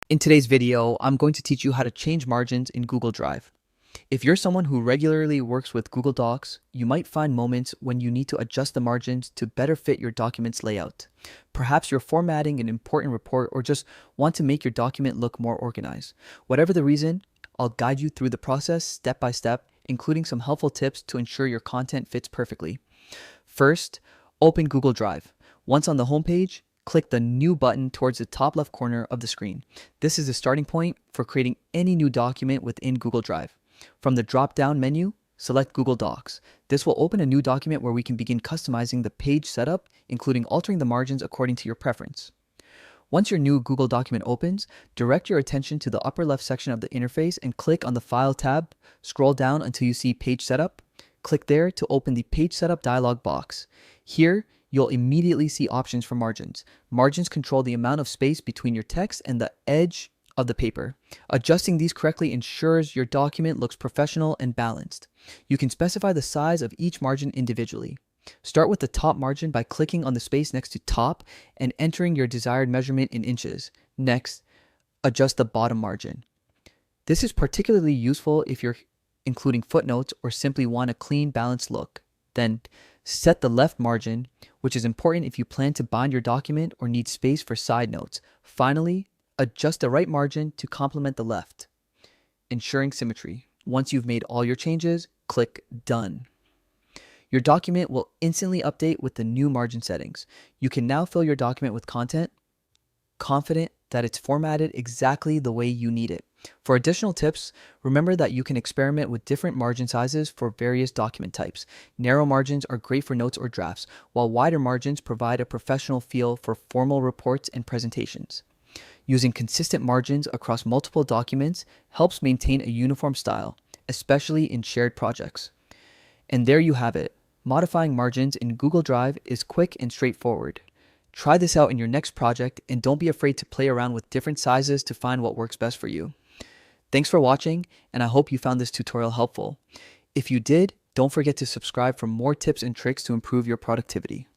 In today's video, I'm going to teach you how to change margins in Google Drive. If you're someone who regularly works with Google Docs, you might find moments when you need to adjust the margins to better fit your document's layout. Perhaps you're formatting an important report or just want to make your document look more organized. Whatever the reason, I'll guide you through the process step by step, including some helpful tips to ensure your content fits perfectly. First, open Google Drive. Once on the homepage, click the New button towards the top left corner of the screen. This is the starting point for creating any new document within Google Drive. From the drop-down menu, select Google Docs. This will open a new document where we can begin customizing the page setup, including altering the margins according to your preference. Once your new Google document opens, direct your attention to the upper left section of the interface and click on the File tab. Scroll down until you see Page Setup. Click there to open the Page Setup dialog box. Here, you'll immediately see options for margins. Margins control the amount of space between your text and the edge of the paper. Adjusting these correctly ensures your document looks professional and balanced. You can specify the size of each margin individually. Start with the top margin by clicking on the space next to top and entering your desired measurement in inches. Next, adjust the bottom margin. This is particularly useful if you're including footnotes or simply want a clean, balanced look. Then, set the left margin, which is important if you plan to bind your document or need space for side notes. Finally, adjust the right margin to complement the left, ensuring symmetry. Once you've made all your changes, click Done. Your document will instantly update with the new margin settings. You can now fill your document with content, confident that it's formatted exactly the way you need it. For additional tips, remember that you can experiment with different margin sizes for various document types. Narrow margins are great for notes or drafts, while wider margins provide a professional feel for formal reports and presentations. Using consistent margins across multiple documents helps maintain a uniform style, especially in shared projects. And there you have it. Modifying margins in Google Drive is quick and straightforward. Try this out in your next project and don't be afraid to play around with different sizes to find what works best for you. Thanks for watching, and I hope you found this tutorial helpful. If you did, don't forget to subscribe for more tips and tricks to improve your productivity.